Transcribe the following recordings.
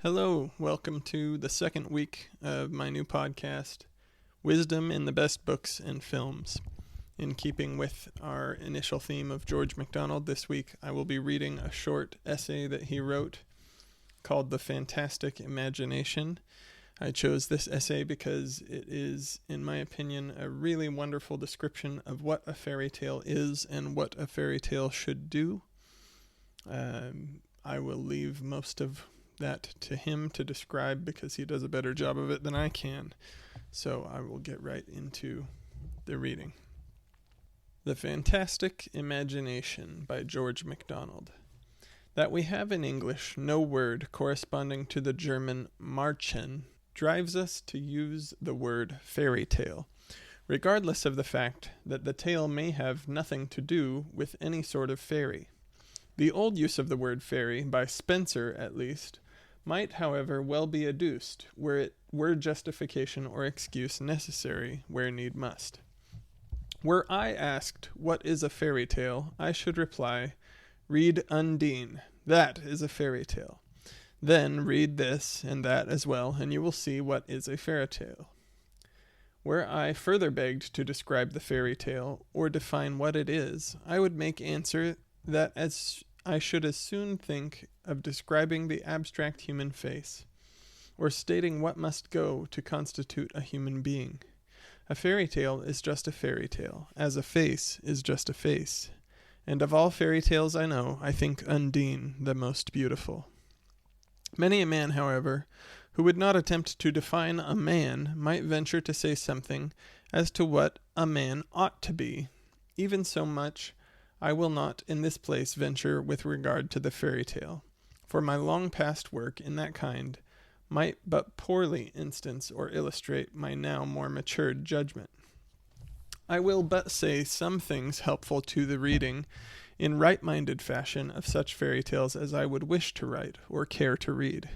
Hello, welcome to the second week of my new podcast, Wisdom in the Best Books and Films. In keeping with our initial theme of George MacDonald, this week I will be reading a short essay that he wrote called The Fantastic Imagination. I chose this essay because it is, in my opinion, a really wonderful description of what a fairy tale is and what a fairy tale should do. I will leave most of that to him to describe because he does a better job of it than I can. So I will get right into the reading. The Fantastic Imagination by George MacDonald. That we have in English no word corresponding to the German Märchen drives us to use the word fairy tale, regardless of the fact that the tale may have nothing to do with any sort of fairy. The old use of the word fairy, by Spenser at least, might, however, well be adduced, were justification or excuse necessary, where need must. Were I asked, what is a fairy tale, I should reply, read Undine. That is a fairy tale. Then read this and that as well, and you will see what is a fairy tale. Were I further begged to describe the fairy tale, or define what it is, I would make answer that I should as soon think of describing the abstract human face, or stating what must go to constitute a human being. A fairy tale is just a fairy tale, as a face is just a face. And of all fairy tales I know, I think Undine the most beautiful. Many a man, however, who would not attempt to define a man, might venture to say something as to what a man ought to be. Even so much I will not in this place venture with regard to the fairy tale, for my long past work in that kind might but poorly instance or illustrate my now more matured judgment. I will but say some things helpful to the reading in right-minded fashion of such fairy tales as I would wish to write or care to read.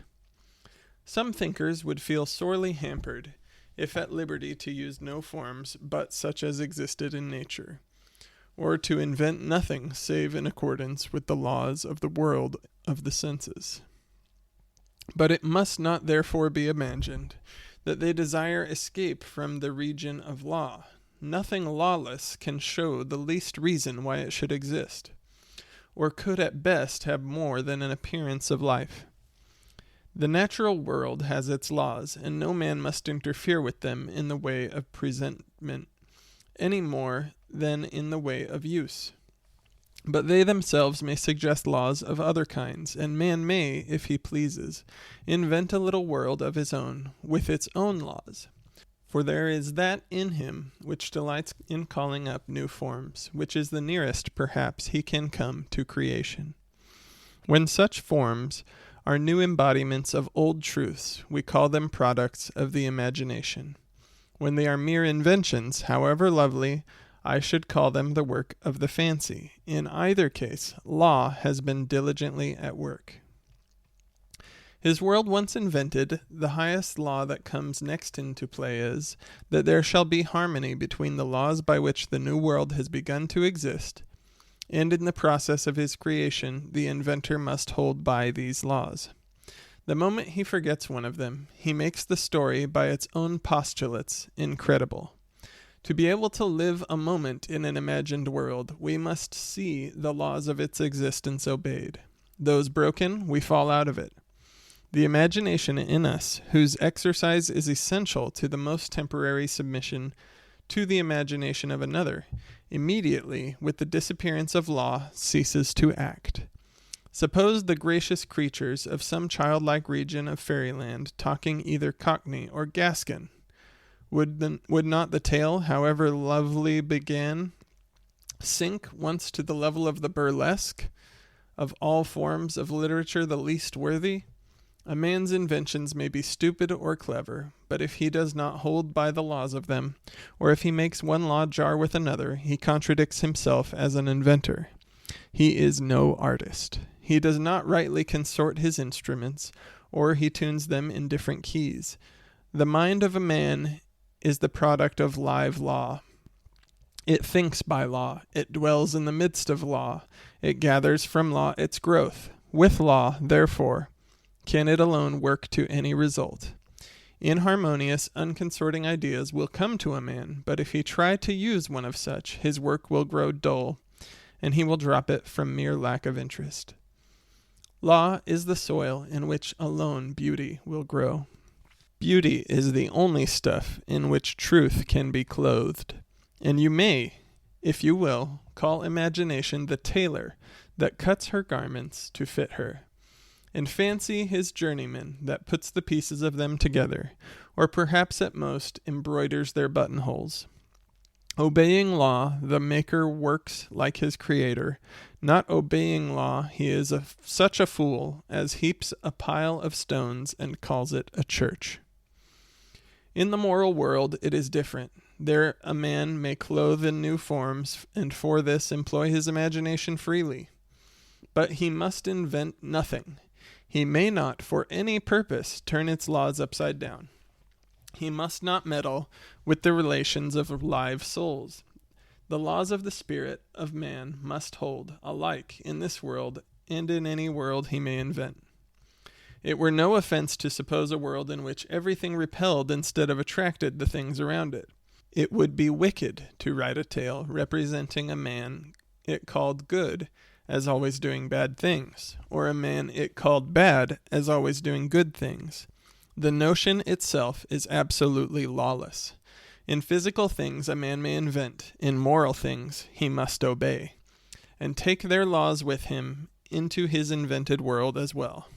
Some thinkers would feel sorely hampered if at liberty to use no forms but such as existed in nature, or to invent nothing save in accordance with the laws of the world of the senses. But it must not therefore be imagined that they desire escape from the region of law. Nothing lawless can show the least reason why it should exist, or could at best have more than an appearance of life. The natural world has its laws, and no man must interfere with them in the way of presentment any more than in the way of use. But they themselves may suggest laws of other kinds, and man may, if he pleases, invent a little world of his own, with its own laws. For there is that in him which delights in calling up new forms, which is the nearest, perhaps, he can come to creation. When such forms are new embodiments of old truths, we call them products of the imagination. When they are mere inventions, however lovely, I should call them the work of the fancy. In either case, law has been diligently at work. His world once invented, the highest law that comes next into play is, that there shall be harmony between the laws by which the new world has begun to exist, and in the process of his creation, the inventor must hold by these laws. The moment he forgets one of them, he makes the story by its own postulates incredible. To be able to live a moment in an imagined world, we must see the laws of its existence obeyed. Those broken, we fall out of it. The imagination in us, whose exercise is essential to the most temporary submission to the imagination of another, immediately, with the disappearance of law, ceases to act. Suppose the gracious creatures of some childlike region of fairyland talking either Cockney or Gascon. Would not the tale, however lovely began, sink once to the level of the burlesque, of all forms of literature the least worthy? A man's inventions may be stupid or clever, but if he does not hold by the laws of them, or if he makes one law jar with another, he contradicts himself as an inventor. He is no artist. He does not rightly consort his instruments, or he tunes them in different keys. The mind of a man is the product of live law. It thinks by law. It dwells in the midst of law. It gathers from law its growth. With law, therefore, can it alone work to any result. Inharmonious, unconsorting ideas will come to a man, but if he try to use one of such, his work will grow dull, and he will drop it from mere lack of interest. Law is the soil in which alone beauty will grow. Beauty is the only stuff in which truth can be clothed, and you may, if you will, call imagination the tailor that cuts her garments to fit her, and fancy his journeyman that puts the pieces of them together, or perhaps at most embroiders their buttonholes. Obeying law, the maker works like his creator. Not obeying law, he is such a fool as heaps a pile of stones and calls it a church. In the moral world it is different. There a man may clothe in new forms, and for this employ his imagination freely. But he must invent nothing. He may not, for any purpose, turn its laws upside down. He must not meddle with the relations of live souls. The laws of the spirit of man must hold, alike in this world and in any world he may invent. It were no offense to suppose a world in which everything repelled instead of attracted the things around it. It would be wicked to write a tale representing a man it called good as always doing bad things, or a man it called bad as always doing good things. The notion itself is absolutely lawless. In physical things a man may invent, in moral things he must obey, and take their laws with him into his invented world as well.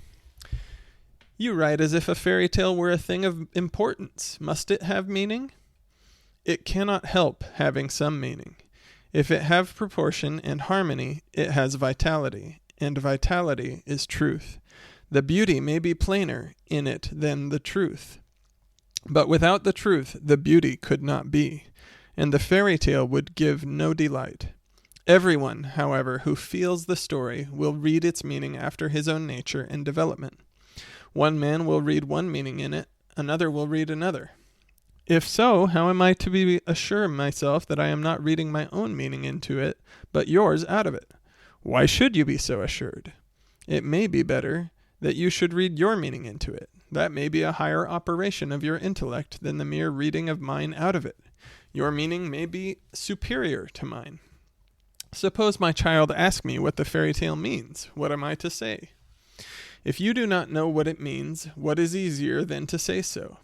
You write as if a fairy tale were a thing of importance. Must it have meaning? It cannot help having some meaning. If it have proportion and harmony, it has vitality, and vitality is truth. The beauty may be plainer in it than the truth. But without the truth, the beauty could not be, and the fairy tale would give no delight. Everyone, however, who feels the story will read its meaning after his own nature and development. One man will read one meaning in it, another will read another. If so, how am I to assure myself that I am not reading my own meaning into it, but yours out of it? Why should you be so assured? It may be better that you should read your meaning into it. That may be a higher operation of your intellect than the mere reading of mine out of it. Your meaning may be superior to mine. Suppose my child ask me what the fairy tale means. What am I to say? If you do not know what it means, what is easier than to say so?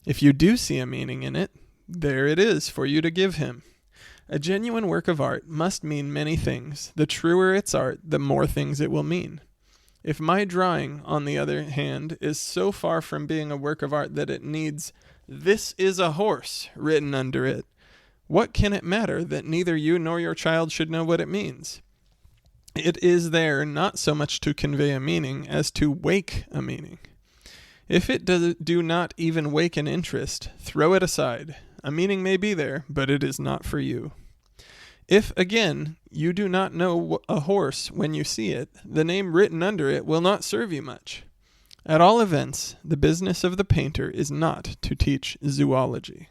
If you do see a meaning in it, there it is for you to give him. A genuine work of art must mean many things. The truer its art, the more things it will mean. If my drawing, on the other hand, is so far from being a work of art that it needs "This is a horse" written under it, what can it matter that neither you nor your child should know what it means? It is there not so much to convey a meaning as to wake a meaning. If it do not even wake an interest, throw it aside. A meaning may be there, but it is not for you. If, again, you do not know a horse when you see it, the name written under it will not serve you much. At all events, the business of the painter is not to teach zoology.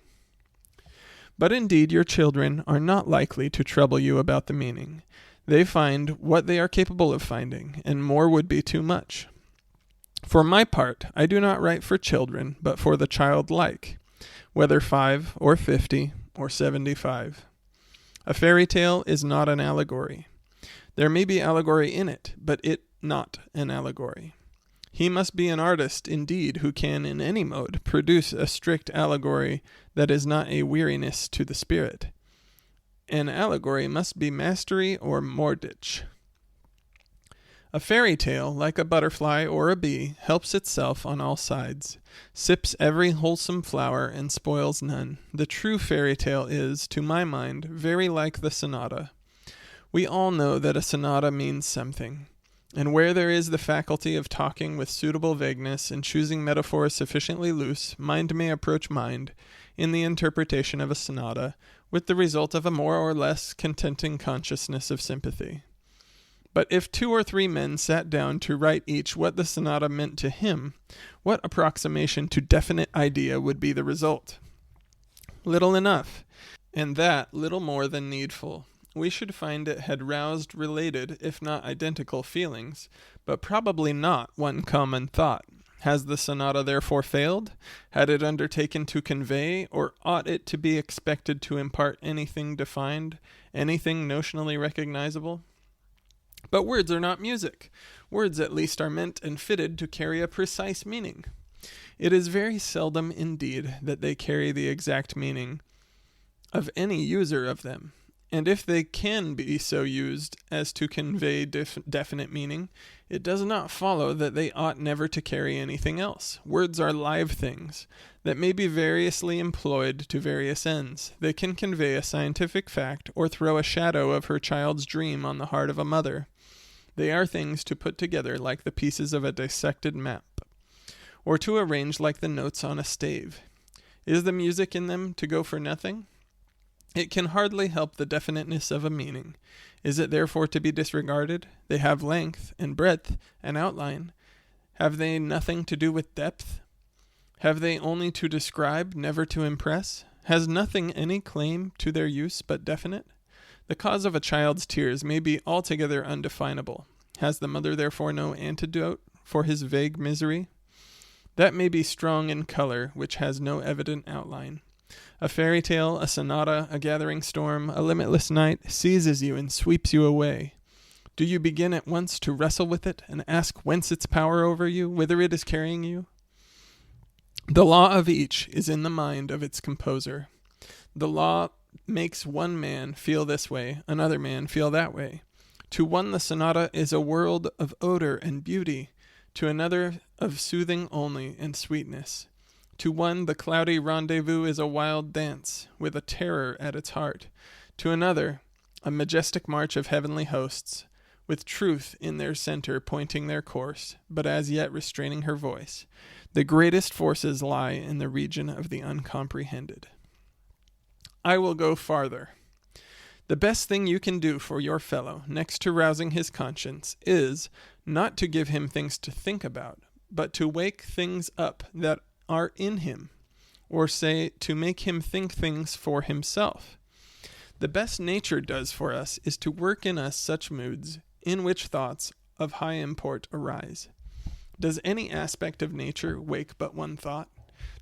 But indeed your children are not likely to trouble you about the meaning. They find what they are capable of finding, and more would be too much. For my part, I do not write for children, but for the childlike, whether 5 or 50 or 75. A fairy tale is not an allegory. There may be allegory in it, but it not an allegory. He must be an artist indeed who can in any mode produce a strict allegory that is not a weariness to the spirit. An allegory must be mastery or mordich. A fairy tale, like a butterfly or a bee, helps itself on all sides, sips every wholesome flower, and spoils none. The true fairy tale is, to my mind, very like the sonata. We all know that a sonata means something, and where there is the faculty of talking with suitable vagueness and choosing metaphors sufficiently loose, mind may approach mind in the interpretation of a sonata, with the result of a more or less contenting consciousness of sympathy. But if 2 or 3 men sat down to write each what the sonata meant to him, what approximation to definite idea would be the result? Little enough, and that little more than needful. we should find it had roused related, if not identical, feelings, but probably not one common thought. Has the sonata therefore failed? Had it undertaken to convey, or ought it to be expected to impart anything defined, anything notionally recognizable? But words are not music. Words at least are meant and fitted to carry a precise meaning. It is very seldom indeed that they carry the exact meaning of any user of them. And if they can be so used as to convey definite meaning, it does not follow that they ought never to carry anything else. Words are live things that may be variously employed to various ends. They can convey a scientific fact or throw a shadow of her child's dream on the heart of a mother. They are things to put together like the pieces of a dissected map, or to arrange like the notes on a stave. Is the music in them to go for nothing? It can hardly help the definiteness of a meaning. Is it therefore to be disregarded? They have length and breadth and outline. Have they nothing to do with depth? Have they only to describe, never to impress? Has nothing any claim to their use but definite? The cause of a child's tears may be altogether undefinable. Has the mother therefore no antidote for his vague misery? That may be strong in color, which has no evident outline. A fairy tale, a sonata, a gathering storm, a limitless night seizes you and sweeps you away. Do you begin at once to wrestle with it and ask whence its power over you, whither it is carrying you? The law of each is in the mind of its composer. The law makes one man feel this way, another man feel that way. To one the sonata is a world of odor and beauty, to another of soothing only and sweetness. To one the cloudy rendezvous is a wild dance, with a terror at its heart. To another, a majestic march of heavenly hosts, with truth in their center pointing their course, but as yet restraining her voice. The greatest forces lie in the region of the uncomprehended. I will go farther. The best thing you can do for your fellow, next to rousing his conscience, is not to give him things to think about, but to wake things up that are in him, or say, to make him think things for himself. The best nature does for us is to work in us such moods in which thoughts of high import arise. Does any aspect of nature wake but one thought?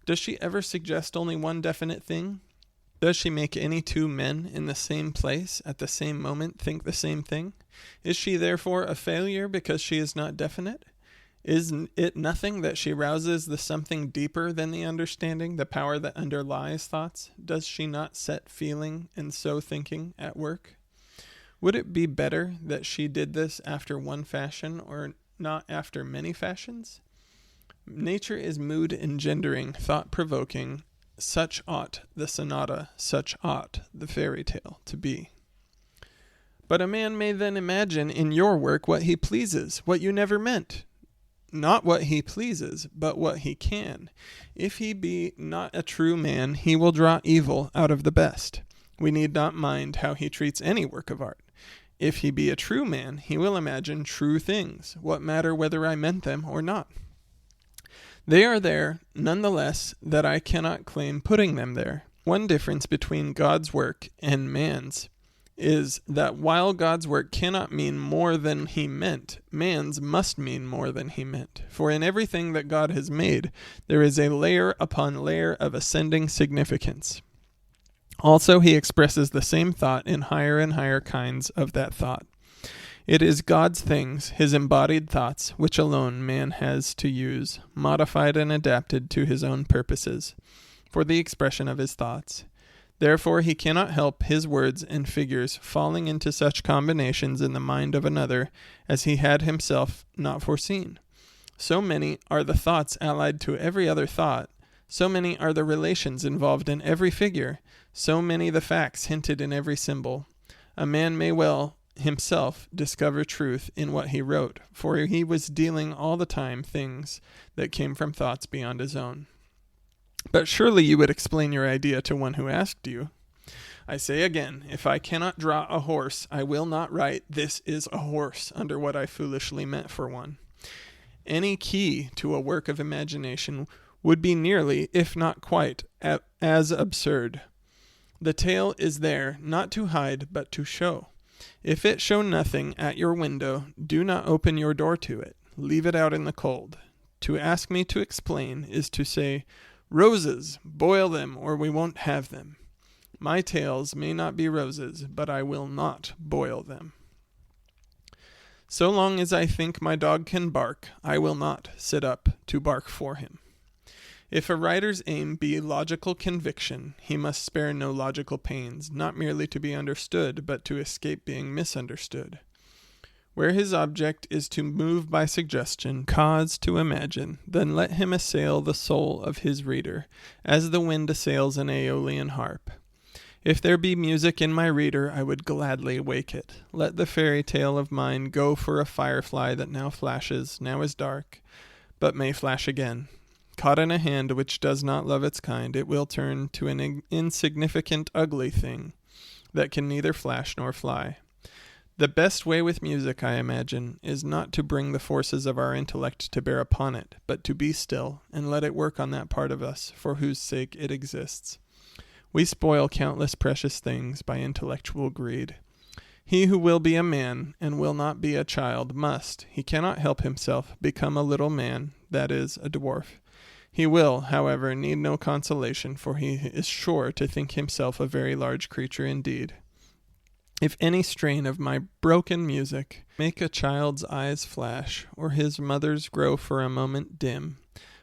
Does she ever suggest only one definite thing? Does she make any two men in the same place at the same moment think the same thing? Is she therefore a failure because she is not definite? Is it nothing that she rouses the something deeper than the understanding, the power that underlies thoughts? Does she not set feeling and so thinking at work? Would it be better that she did this after one fashion or not after many fashions? Nature is mood engendering, thought provoking. Such ought the sonata, such ought the fairy tale to be. But a man may then imagine in your work what he pleases, what you never meant. Not what he pleases, but what he can. If he be not a true man, he will draw evil out of the best. We need not mind how he treats any work of art. If he be a true man, he will imagine true things. What matter whether I meant them or not? They are there, none the less that I cannot claim putting them there. One difference between God's work and man's is that while God's work cannot mean more than he meant, man's must mean more than he meant. For in everything that God has made, there is a layer upon layer of ascending significance. Also, he expresses the same thought in higher and higher kinds of that thought. It is God's things, his embodied thoughts, which alone man has to use, modified and adapted to his own purposes, for the expression of his thoughts. Therefore he cannot help his words and figures falling into such combinations in the mind of another as he had himself not foreseen. So many are the thoughts allied to every other thought, so many are the relations involved in every figure, so many the facts hinted in every symbol. A man may well himself discover truth in what he wrote, for he was dealing all the time things that came from thoughts beyond his own. But surely you would explain your idea to one who asked you. I say again, if I cannot draw a horse, I will not write, "This is a horse," under what I foolishly meant for one. Any key to a work of imagination would be nearly, if not quite, as absurd. The tale is there, not to hide, but to show. If it show nothing at your window, do not open your door to it. Leave it out in the cold. To ask me to explain is to say, "Roses, boil them, or we won't have them." My tales may not be roses, but I will not boil them. So long as I think my dog can bark, I will not sit up to bark for him. If a writer's aim be logical conviction, he must spare no logical pains, not merely to be understood, but to escape being misunderstood. Where his object is to move by suggestion, cause to imagine, then let him assail the soul of his reader, as the wind assails an Aeolian harp. If there be music in my reader, I would gladly wake it. Let the fairy tale of mine go for a firefly that now flashes, now is dark, but may flash again. Caught in a hand which does not love its kind, it will turn to an insignificant, ugly thing that can neither flash nor fly. The best way with music, I imagine, is not to bring the forces of our intellect to bear upon it, but to be still and let it work on that part of us for whose sake it exists. We spoil countless precious things by intellectual greed. He who will be a man and will not be a child must, he cannot help himself, become a little man, that is, a dwarf. He will, however, need no consolation, for he is sure to think himself a very large creature indeed. If any strain of my broken music make a child's eyes flash, or his mother's grow for a moment dim,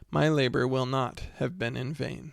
my labor will not have been in vain.